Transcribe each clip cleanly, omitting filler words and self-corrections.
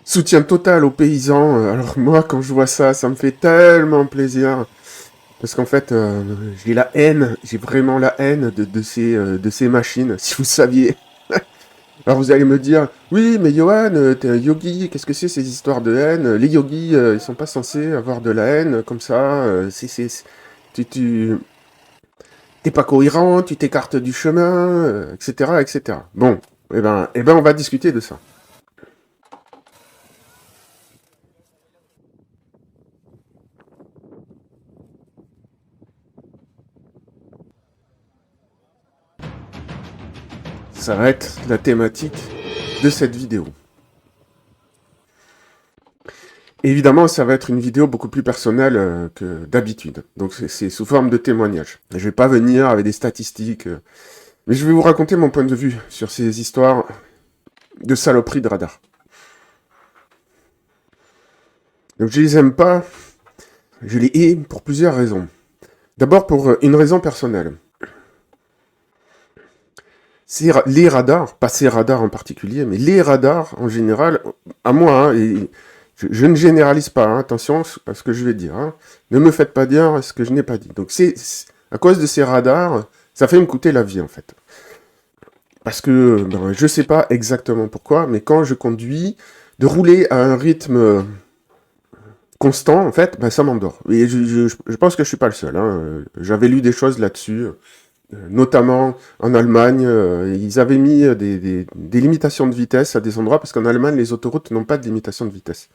Soutien total aux paysans. Alors moi, quand je vois ça, ça me fait tellement plaisir. Parce qu'en fait, j'ai la haine, j'ai vraiment la haine de ces machines, si vous saviez. Alors vous allez me dire, oui, mais Johan, t'es un yogi, qu'est-ce que c'est ces histoires de haine? Les yogis, ils sont pas censés avoir de la haine comme ça. Tu, t'es pas cohérent, tu t'écartes du chemin, etc., etc. Bon, eh ben, on va discuter de ça. Ça va être la thématique de cette vidéo. Évidemment, ça va être une vidéo beaucoup plus personnelle que d'habitude. Donc c'est sous forme de témoignage. Je vais pas venir avec des statistiques, mais je vais vous raconter mon point de vue sur ces histoires de saloperies de radar. Donc je les aime pas, je les hais pour plusieurs raisons. D'abord pour une raison personnelle. Les radars, pas ces radars en particulier, mais les radars en général, à moi, hein, et je ne généralise pas, hein, attention à ce que je vais dire. Hein. Ne me faites pas dire ce que je n'ai pas dit. Donc c'est à cause de ces radars, ça fait me coûter la vie en fait. Parce que ben, je sais pas exactement pourquoi, mais quand je conduis, de rouler à un rythme constant, en fait, ben, ça m'endort. Et je pense que je suis pas le seul. Hein. J'avais lu des choses là-dessus. Notamment en Allemagne, ils avaient mis des limitations de vitesse à des endroits, parce qu'en Allemagne, les autoroutes n'ont pas de limitation de vitesse.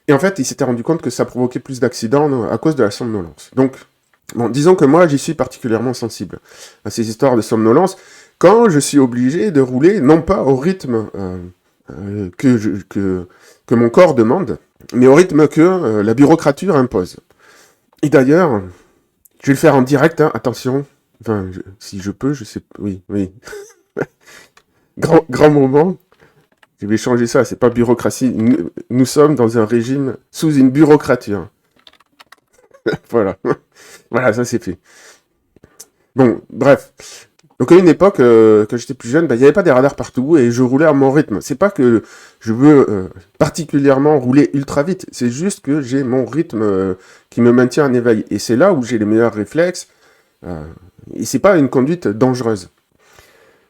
Et en fait, ils s'étaient rendu compte que ça provoquait plus d'accidents à cause de la somnolence. Donc, bon, disons que moi, j'y suis particulièrement sensible à ces histoires de somnolence, quand je suis obligé de rouler, non pas au rythme que mon corps demande, mais au rythme que la bureaucrature impose. Et d'ailleurs, je vais le faire en direct, hein, attention. Enfin, si je peux, je sais. Oui, oui. Grand moment. Je vais changer ça. C'est pas bureaucratie. Nous sommes dans un régime sous une bureaucrature. Voilà. Voilà, ça c'est fait. Bon, bref. Donc à une époque, quand j'étais plus jeune, bah, il n'y avait pas des radars partout et je roulais à mon rythme. C'est pas que je veux particulièrement rouler ultra vite. C'est juste que j'ai mon rythme qui me maintient en éveil. Et c'est là où j'ai les meilleurs réflexes. Et c'est pas une conduite dangereuse.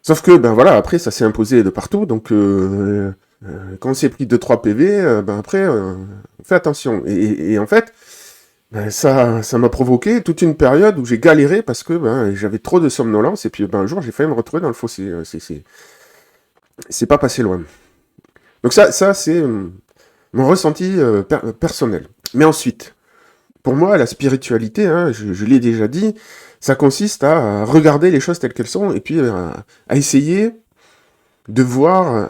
Sauf que, ben voilà, après, ça s'est imposé de partout, donc quand on s'est pris 2-3 PV, ben après, on fait attention. Et en fait, ben ça m'a provoqué toute une période où j'ai galéré parce que ben, j'avais trop de somnolence, et puis ben, un jour, j'ai failli me retrouver dans le fossé. C'est pas passé loin. Donc ça c'est mon ressenti personnel. Mais ensuite, pour moi, la spiritualité, hein, je l'ai déjà dit, ça consiste à regarder les choses telles qu'elles sont et puis à essayer de voir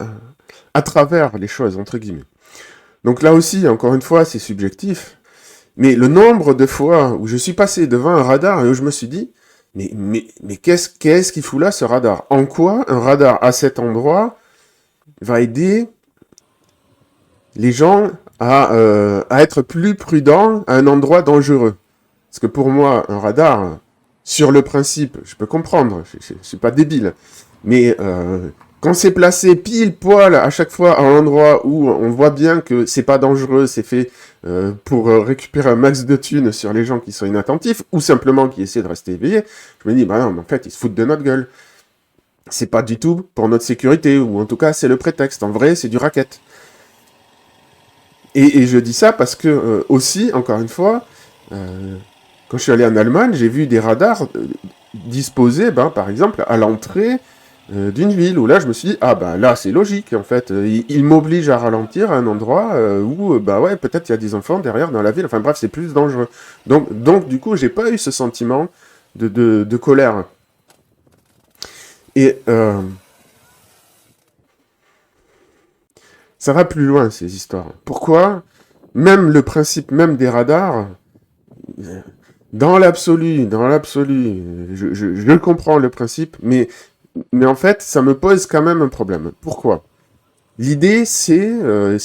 à travers les choses, entre guillemets. Donc là aussi, encore une fois, c'est subjectif, mais le nombre de fois où je suis passé devant un radar et où je me suis dit, mais qu'est-ce qu'il fout là, ce radar? En quoi un radar à cet endroit va aider les gens à être plus prudents à un endroit dangereux? Parce que pour moi, un radar, sur le principe, je peux comprendre, je suis pas débile, mais quand c'est placé pile poil à chaque fois à un endroit où on voit bien que c'est pas dangereux, c'est fait pour récupérer un max de thunes sur les gens qui sont inattentifs, ou simplement qui essaient de rester éveillés, je me dis, bah non, mais en fait, ils se foutent de notre gueule. C'est pas du tout pour notre sécurité, ou en tout cas, c'est le prétexte. En vrai, c'est du racket. Et je dis ça parce que, aussi, encore une fois, quand je suis allé en Allemagne, j'ai vu des radars disposés, ben, par exemple, à l'entrée d'une ville, où là, je me suis dit, ah ben là, c'est logique, en fait. Il m'oblige à ralentir à un endroit où, bah ouais, peut-être il y a des enfants derrière dans la ville. Enfin bref, c'est plus dangereux. Donc du coup, j'ai pas eu ce sentiment de colère. Et ça va plus loin, ces histoires. Pourquoi même le principe même des radars, dans l'absolu, je comprends le principe, mais en fait, ça me pose quand même un problème. Pourquoi? L'idée, c'est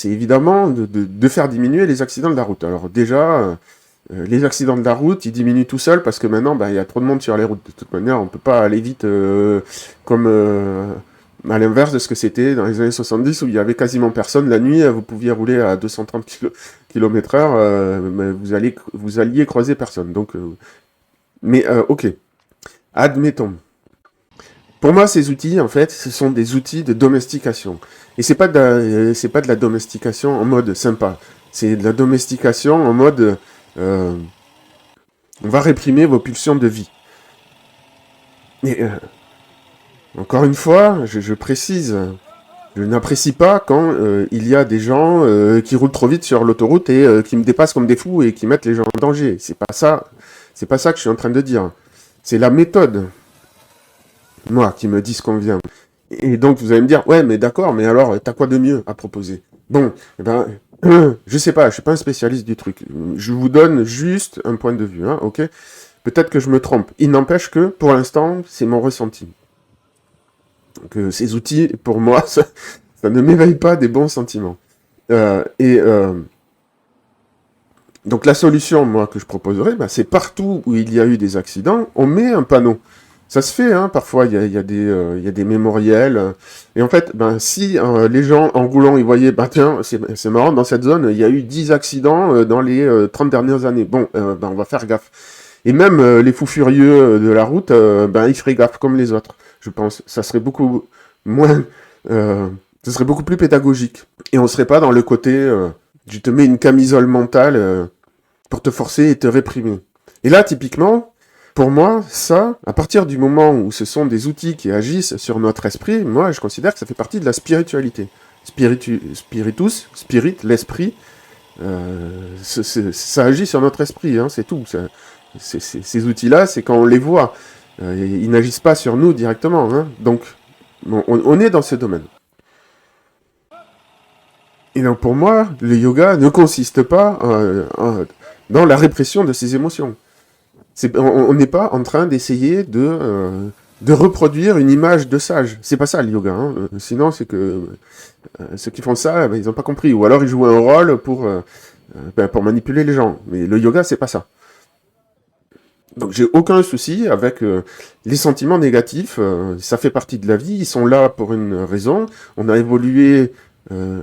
évidemment de faire diminuer les accidents de la route. Alors déjà, les accidents de la route, ils diminuent tout seuls parce que maintenant, bah, il y a trop de monde sur les routes. De toute manière, on peut pas aller vite comme À l'inverse de ce que c'était dans les années 70 où il y avait quasiment personne. La nuit, vous pouviez rouler à 230 km/h, mais vous alliez croiser personne. Donc, ok, admettons. Pour moi, ces outils, en fait, ce sont des outils de domestication. Et c'est pas de la domestication en mode sympa. C'est de la domestication en mode, on va réprimer vos pulsions de vie. Et encore une fois, je précise, je n'apprécie pas quand il y a des gens qui roulent trop vite sur l'autoroute et qui me dépassent comme des fous et qui mettent les gens en danger. C'est pas ça que je suis en train de dire. C'est la méthode, moi, qui me dit ce qu'on vient. Et donc vous allez me dire, ouais, mais d'accord, mais alors t'as quoi de mieux à proposer? Bon, eh ben, je sais pas, je suis pas un spécialiste du truc. Je vous donne juste un point de vue, hein, ok? Peut-être que je me trompe. Il n'empêche que, pour l'instant, c'est mon ressenti. Donc ces outils, pour moi, ça ne m'éveille pas des bons sentiments. Donc la solution, moi, que je proposerais, bah, c'est partout où il y a eu des accidents, on met un panneau. Ça se fait, hein, parfois, il y a des mémoriels. Et en fait, ben, si les gens, en roulant, ils voyaient, bah tiens, c'est marrant, dans cette zone, il y a eu 10 accidents dans les 30 dernières années. Bon, ben, on va faire gaffe. Et même les fous furieux de la route, ben, ils feraient gaffe comme les autres, je pense. Ça serait beaucoup moins... ce serait beaucoup plus pédagogique. Et on serait pas dans le côté... je te mets une camisole mentale pour te forcer et te réprimer. Et là, typiquement, pour moi, ça, à partir du moment où ce sont des outils qui agissent sur notre esprit, moi, je considère que ça fait partie de la spiritualité. Spiritus, spirit, l'esprit, ça agit sur notre esprit, hein, c'est tout. Ces outils-là, c'est quand on les voit. Ils n'agissent pas sur nous directement. Hein. Donc, on est dans ce domaine. Et donc pour moi, le yoga ne consiste pas dans la répression de ses émotions. On n'est pas en train d'essayer de reproduire une image de sage. C'est pas ça le yoga. Hein. Sinon, c'est que ceux qui font ça, ben, ils n'ont pas compris. Ou alors ils jouent un rôle pour manipuler les gens. Mais le yoga, c'est pas ça. Donc j'ai aucun souci avec les sentiments négatifs. Ça fait partie de la vie. Ils sont là pour une raison. On a évolué...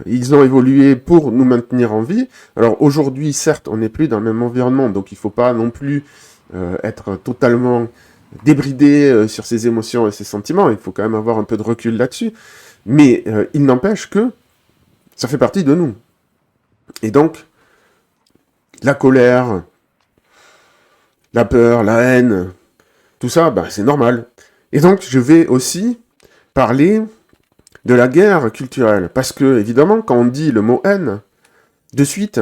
ils ont évolué pour nous maintenir en vie. Alors aujourd'hui, certes, on n'est plus dans le même environnement, donc il ne faut pas non plus être totalement débridé sur ses émotions et ses sentiments. Il faut quand même avoir un peu de recul là-dessus. Mais il n'empêche que ça fait partie de nous. Et donc, la colère, la peur, la haine, tout ça, bah, c'est normal. Et donc, je vais aussi parler de la guerre culturelle. Parce que, évidemment, quand on dit le mot haine, de suite,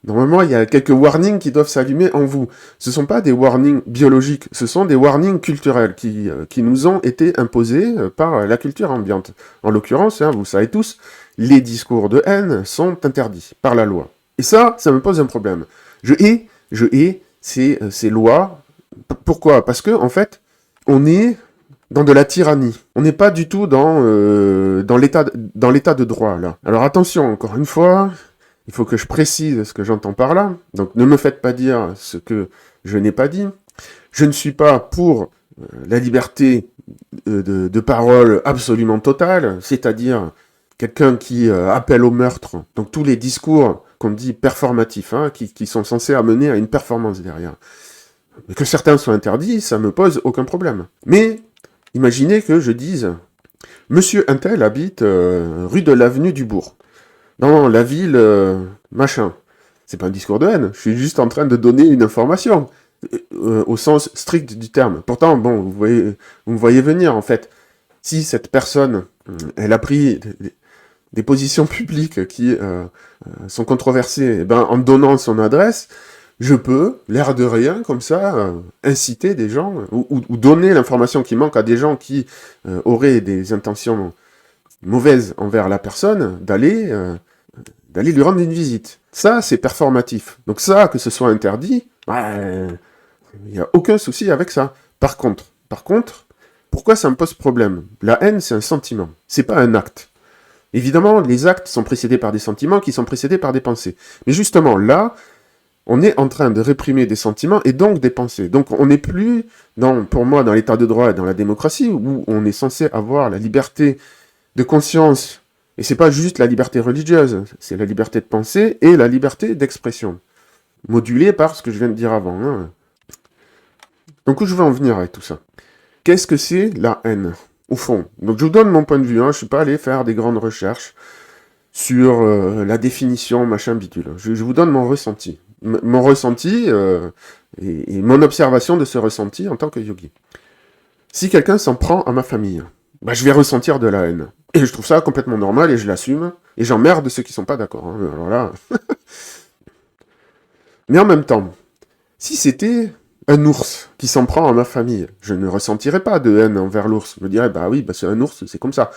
normalement, il y a quelques warnings qui doivent s'allumer en vous. Ce ne sont pas des warnings biologiques, ce sont des warnings culturels qui nous ont été imposés par la culture ambiante. En l'occurrence, hein, vous savez tous, les discours de haine sont interdits par la loi. Et ça me pose un problème. Je hais ces lois. Pourquoi? Parce que, en fait, on est dans de la tyrannie. On n'est pas du tout dans l'état de droit, là. Alors attention, encore une fois, il faut que je précise ce que j'entends par là. Donc ne me faites pas dire ce que je n'ai pas dit. Je ne suis pas pour la liberté de parole absolument totale, c'est-à-dire quelqu'un qui appelle au meurtre. Donc tous les discours qu'on dit performatifs, hein, qui sont censés amener à une performance derrière. Mais que certains soient interdits, ça me pose aucun problème. Mais imaginez que je dise « Monsieur Untel habite rue de l'avenue du Bourg, dans la ville machin ». C'est pas un discours de haine, je suis juste en train de donner une information, au sens strict du terme. Pourtant, bon, vous me voyez venir, en fait. Si cette personne, elle a pris des positions publiques qui sont controversées, eh ben, en donnant son adresse, je peux, l'air de rien, comme ça, inciter des gens, ou donner l'information qui manque à des gens qui auraient des intentions mauvaises envers la personne, d'aller lui rendre une visite. Ça, c'est performatif. Donc ça, que ce soit interdit, il n'y a aucun souci avec ça. Par contre, pourquoi ça me pose problème? La haine, c'est un sentiment, c'est pas un acte. Évidemment, les actes sont précédés par des sentiments qui sont précédés par des pensées. Mais justement, là, on est en train de réprimer des sentiments et donc des pensées. Donc on n'est plus, pour moi, dans l'état de droit et dans la démocratie, où on est censé avoir la liberté de conscience, et c'est pas juste la liberté religieuse, c'est la liberté de penser et la liberté d'expression, modulée par ce que je viens de dire avant. Hein. Donc où je veux en venir avec tout ça? Qu'est-ce que c'est la haine, au fond? Donc je vous donne mon point de vue, hein, je suis pas allé faire des grandes recherches sur la définition, machin bidule. Je vous donne mon ressenti. Mon ressenti et mon observation de ce ressenti en tant que yogi. Si quelqu'un s'en prend à ma famille, bah, je vais ressentir de la haine. Et je trouve ça complètement normal et je l'assume. Et j'emmerde ceux qui sont pas d'accord. Hein. Alors là... Mais en même temps, si c'était un ours qui s'en prend à ma famille, je ne ressentirais pas de haine envers l'ours. Je me dirais, bah oui, bah c'est un ours, c'est comme ça.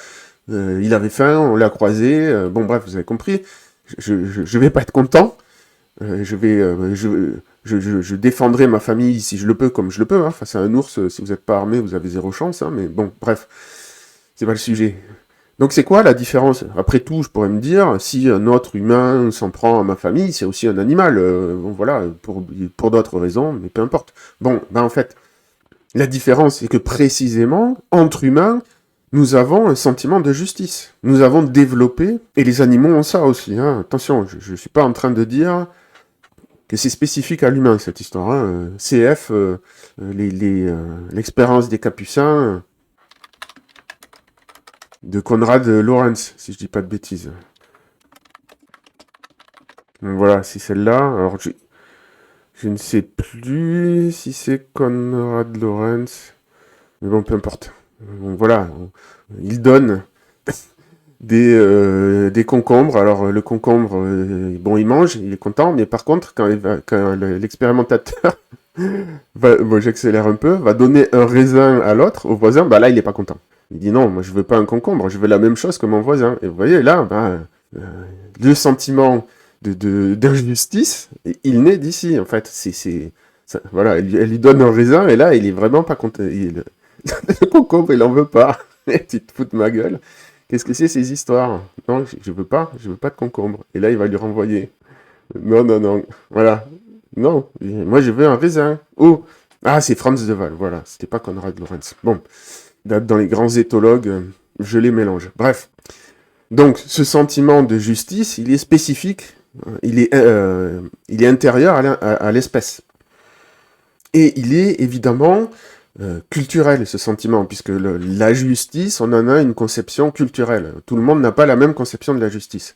Il avait faim, on l'a croisé, bon bref, vous avez compris. Je vais pas être content. Je défendrai ma famille si je le peux, comme je le peux. Hein. Face à un ours, si vous n'êtes pas armé, vous avez zéro chance. Hein, mais bon, bref, c'est pas le sujet. Donc c'est quoi la différence? Après tout, je pourrais me dire, si un autre humain s'en prend à ma famille, c'est aussi un animal. Bon voilà, pour d'autres raisons, mais peu importe. Bon, ben en fait, la différence, c'est que précisément, entre humains, nous avons un sentiment de justice. Nous avons développé, et les animaux ont ça aussi. Hein. Attention, je ne suis pas en train de dire que c'est spécifique à l'humain, cette histoire. Hein. CF, l'expérience des Capucins de Konrad Lorenz, si je dis pas de bêtises. Donc voilà, c'est celle-là. Alors, je ne sais plus si c'est Konrad Lorenz, mais bon, peu importe. Donc voilà, il donne des concombres. Alors le concombre, bon, il mange, il est content, mais par contre, quand l'expérimentateur, bon, j'accélère un peu, va donner un raisin à l'autre, au voisin, bah là, il est pas content. Il dit non, moi je veux pas un concombre, je veux la même chose que mon voisin. Et vous voyez, là, bah, le sentiment d'injustice, il naît d'ici, en fait. Voilà, elle lui donne un raisin, et là, il est vraiment pas content. Le concombre, il en veut pas. Tu te fous de ma gueule. Qu'est-ce que c'est ces histoires? Non, je veux pas de concombre. Et là, il va lui renvoyer. Non. Voilà. Non, moi je veux un raisin. Oh, ah, c'est Franz de Waal, voilà. C'était pas Konrad Lorenz. Bon, dans les grands éthologues, je les mélange. Bref. Donc, ce sentiment de justice, il est spécifique. Il est intérieur à l'espèce. Et il est évidemment culturel, ce sentiment, puisque la justice, on en a une conception culturelle. Tout le monde n'a pas la même conception de la justice.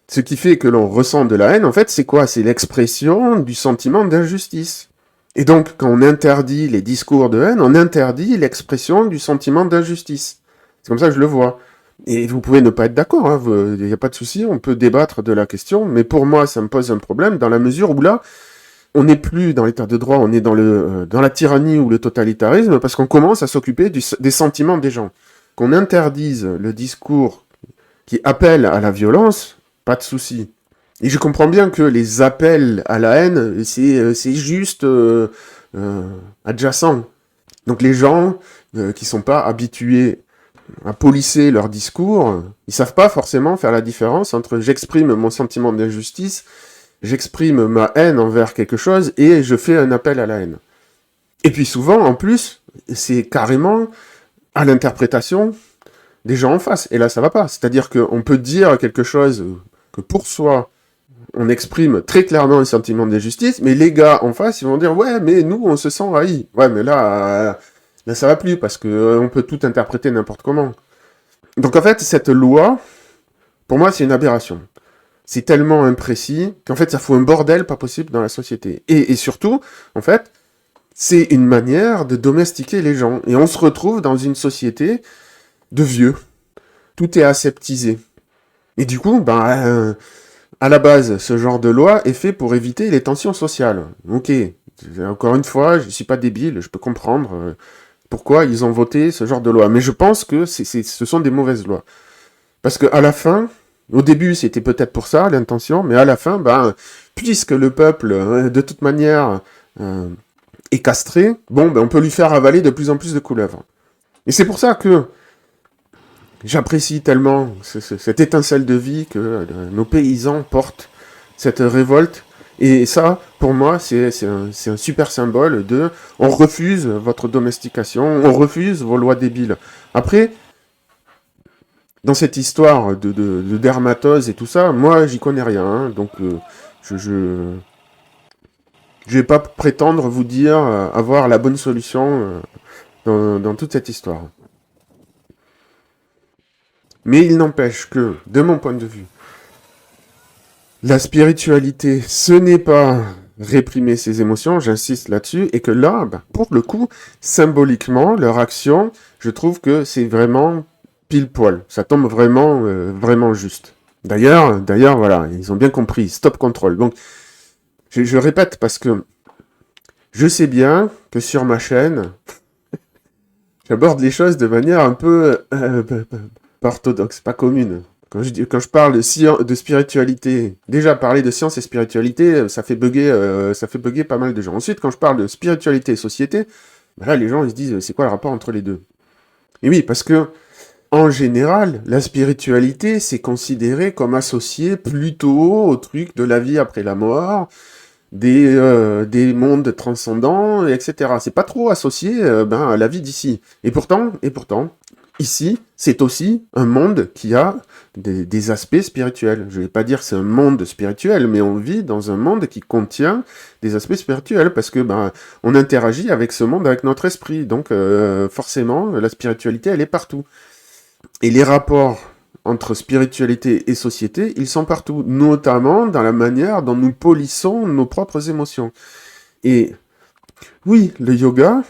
Ce qui fait que l'on ressent de la haine, en fait, c'est quoi? C'est l'expression du sentiment d'injustice. Et donc, quand on interdit les discours de haine, on interdit l'expression du sentiment d'injustice. C'est comme ça que je le vois. Et vous pouvez ne pas être d'accord, hein, il n'y a pas de souci, on peut débattre de la question, mais pour moi, ça me pose un problème, dans la mesure où là, on n'est plus dans l'état de droit, on est dans la tyrannie ou le totalitarisme, parce qu'on commence à s'occuper des sentiments des gens. Qu'on interdise le discours qui appelle à la violence, pas de souci. Et je comprends bien que les appels à la haine, c'est juste adjacent. Donc les gens qui sont pas habitués à polisser leur discours, ils savent pas forcément faire la différence entre j'exprime mon sentiment d'injustice, j'exprime ma haine envers quelque chose et je fais un appel à la haine. Et puis souvent, en plus, c'est carrément à l'interprétation des gens en face. Et là, ça va pas. C'est-à-dire qu'on peut dire quelque chose que pour soi, on exprime très clairement un sentiment d'injustice, mais les gars en face, ils vont dire « Ouais, mais nous, on se sent haïs. » Ouais, mais là, ça va plus, parce qu'on peut tout interpréter n'importe comment. Donc en fait, cette loi, pour moi, c'est une aberration. C'est tellement imprécis qu'en fait, ça fout un bordel pas possible dans la société. Et surtout, en fait, c'est une manière de domestiquer les gens. Et on se retrouve dans une société de vieux. Tout est aseptisé. Et du coup, à la base, ce genre de loi est fait pour éviter les tensions sociales. Ok, encore une fois, je ne suis pas débile, je peux comprendre pourquoi ils ont voté ce genre de loi. Mais je pense que ce sont des mauvaises lois. Parce qu'à la fin, au début, c'était peut-être pour ça, l'intention, mais à la fin, puisque le peuple, de toute manière, est castré, on peut lui faire avaler de plus en plus de couleuvres. Et c'est pour ça que j'apprécie tellement cette étincelle de vie que nos paysans portent, cette révolte Et ça, pour moi, c'est un super symbole de on refuse votre domestication, on refuse vos lois débiles. Après, dans cette histoire de dermatose et tout ça, moi, j'y connais rien. Hein, donc, je vais pas prétendre vous dire avoir la bonne solution dans toute cette histoire. Mais il n'empêche que, de mon point de vue, la spiritualité, ce n'est pas réprimer ses émotions, j'insiste là-dessus, et que là, pour le coup, symboliquement, leur action, je trouve que c'est vraiment pile poil. Ça tombe vraiment, vraiment juste. D'ailleurs, voilà, ils ont bien compris, stop control. Donc, je répète parce que je sais bien que sur ma chaîne, j'aborde les choses de manière un peu pas orthodoxe, pas commune. Quand je parle de spiritualité, déjà parler de science et spiritualité, ça fait bugger pas mal de gens. Ensuite, quand je parle de spiritualité et société, là, les gens ils se disent, c'est quoi le rapport entre les deux? Et oui, parce que en général, la spiritualité, c'est considéré comme associé plutôt au truc de la vie après la mort, des mondes transcendants, etc. C'est pas trop associé à la vie d'ici. Et pourtant, ici, c'est aussi un monde qui a des aspects spirituels. Je vais pas dire que c'est un monde spirituel, mais on vit dans un monde qui contient des aspects spirituels, parce que on interagit avec ce monde avec notre esprit. Donc forcément, la spiritualité, elle est partout. Et les rapports entre spiritualité et société, ils sont partout, notamment dans la manière dont nous polissons nos propres émotions. Et oui, le yoga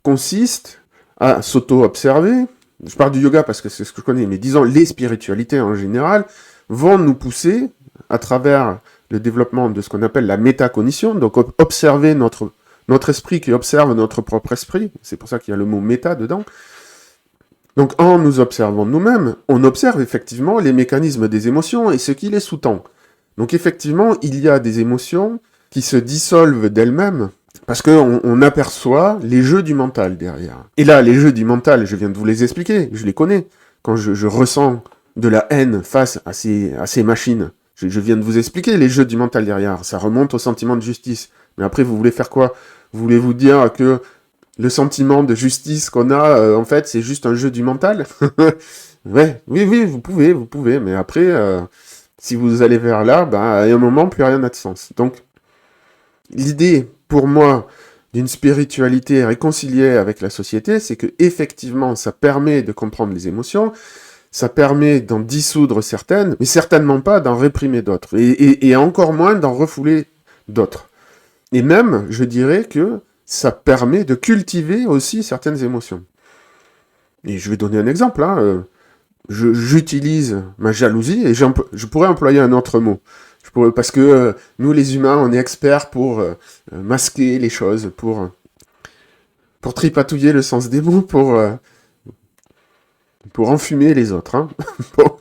consiste à s'auto-observer. Je parle du yoga parce que c'est ce que je connais, mais disons les spiritualités en général vont nous pousser à travers le développement de ce qu'on appelle la métacognition, donc observer notre esprit qui observe notre propre esprit, c'est pour ça qu'il y a le mot méta dedans. Donc en nous observant nous-mêmes, on observe effectivement les mécanismes des émotions et ce qui les sous-tend. Donc effectivement, il y a des émotions qui se dissolvent d'elles-mêmes parce qu'on aperçoit les jeux du mental derrière. Et là, les jeux du mental, je viens de vous les expliquer, je les connais. Quand je ressens de la haine face à ces machines, je viens de vous expliquer les jeux du mental derrière. Ça remonte au sentiment de justice. Mais après, vous voulez faire quoi? Vous voulez vous dire que le sentiment de justice qu'on a, en fait, c'est juste un jeu du mental? Ouais, oui, vous pouvez, mais après, si vous allez vers là, à un moment, plus rien n'a de sens. Donc, l'idée, pour moi, d'une spiritualité réconciliée avec la société, c'est que effectivement, ça permet de comprendre les émotions, ça permet d'en dissoudre certaines, mais certainement pas d'en réprimer d'autres, et encore moins d'en refouler d'autres. Et même, je dirais que ça permet de cultiver aussi certaines émotions. Et je vais donner un exemple. J'utilise ma jalousie, et je pourrais employer un autre mot. Parce que nous, les humains, on est experts pour masquer les choses, pour tripatouiller le sens des mots, pour enfumer les autres. Hein. Bon.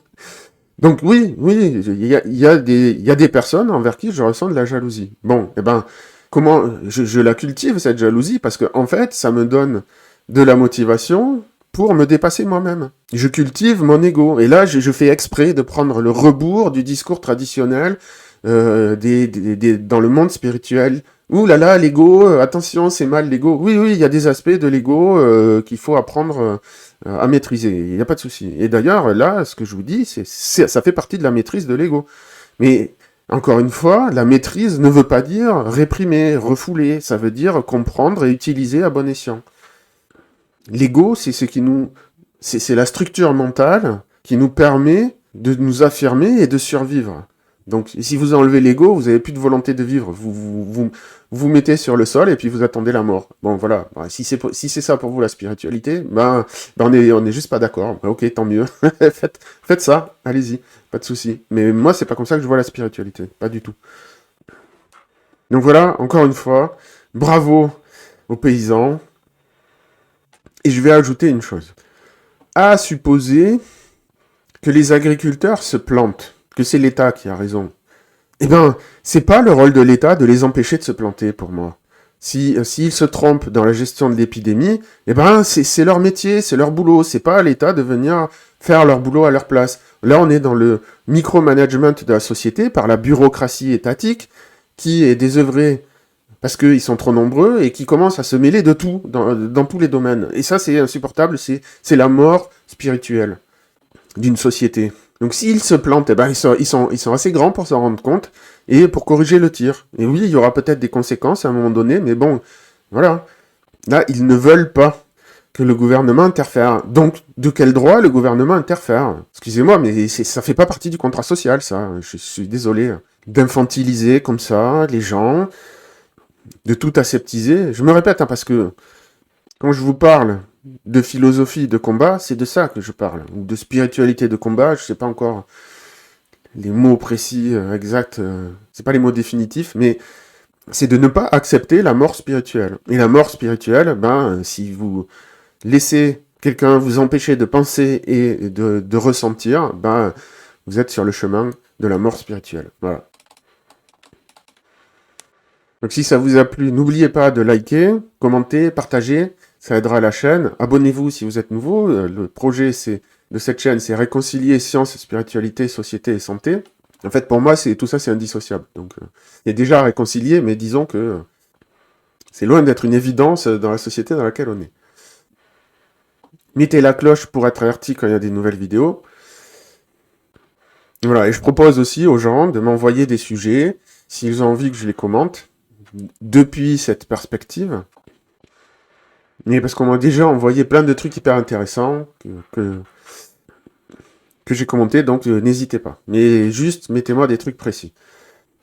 Donc oui, il y a des personnes envers qui je ressens de la jalousie. Bon, comment je la cultive, cette jalousie, parce que en fait, ça me donne de la motivation pour me dépasser moi-même. Je cultive mon ego, et là, je fais exprès de prendre le rebours du discours traditionnel dans le monde spirituel. Ouh là là, l'ego, attention, c'est mal l'ego. Oui, il y a des aspects de l'ego qu'il faut apprendre à maîtriser, il n'y a pas de souci. Et d'ailleurs, là, ce que je vous dis, ça fait partie de la maîtrise de l'ego. Mais encore une fois, la maîtrise ne veut pas dire réprimer, refouler, ça veut dire comprendre et utiliser à bon escient. L'ego, c'est la structure mentale qui nous permet de nous affirmer et de survivre. Donc, si vous enlevez l'ego, vous n'avez plus de volonté de vivre. Vous mettez sur le sol et puis vous attendez la mort. Bon, voilà. Si c'est ça pour vous la spiritualité, on est juste pas d'accord. Ok, tant mieux. Faites ça. Allez-y. Pas de souci. Mais moi, c'est pas comme ça que je vois la spiritualité. Pas du tout. Donc voilà, encore une fois, bravo aux paysans. Et je vais ajouter une chose. À supposer que les agriculteurs se plantent, que c'est l'État qui a raison. C'est pas le rôle de l'État de les empêcher de se planter, pour moi. S'ils se trompent dans la gestion de l'épidémie, c'est leur métier, c'est leur boulot. C'est pas à l'État de venir faire leur boulot à leur place. Là, on est dans le micromanagement de la société par la bureaucratie étatique qui est désœuvré parce qu'ils sont trop nombreux et qui commencent à se mêler de tout, dans tous les domaines. Et ça, c'est insupportable, c'est la mort spirituelle d'une société. Donc s'ils se plantent, eh ben, ils sont assez grands pour s'en rendre compte et pour corriger le tir. Et oui, il y aura peut-être des conséquences à un moment donné, mais bon, voilà. Là, ils ne veulent pas que le gouvernement interfère. Donc, de quel droit le gouvernement interfère? Excusez-moi, mais ça fait pas partie du contrat social, ça. Je suis désolé d'infantiliser comme ça les gens, de tout aseptiser. Je me répète, hein, parce que quand je vous parle de philosophie de combat, c'est de ça que je parle. Ou de spiritualité de combat, je sais pas encore les mots précis, exacts, c'est pas les mots définitifs, mais c'est de ne pas accepter la mort spirituelle. Et la mort spirituelle, ben, si vous laissez quelqu'un vous empêcher de penser et de ressentir, ben, vous êtes sur le chemin de la mort spirituelle. Voilà. Donc si ça vous a plu, n'oubliez pas de liker, commenter, partager, ça aidera la chaîne. Abonnez-vous si vous êtes nouveau. Le projet de cette chaîne, c'est réconcilier science, spiritualité, société et santé. En fait, pour moi, tout ça, c'est indissociable. Donc, il y a déjà à réconcilier, mais disons que c'est loin d'être une évidence dans la société dans laquelle on est. Mettez la cloche pour être averti quand il y a des nouvelles vidéos. Voilà, et je propose aussi aux gens de m'envoyer des sujets, s'ils ont envie que je les commente, depuis cette perspective. Mais parce qu'on m'a déjà envoyé plein de trucs hyper intéressants que j'ai commentés, donc n'hésitez pas. Mais juste, mettez-moi des trucs précis.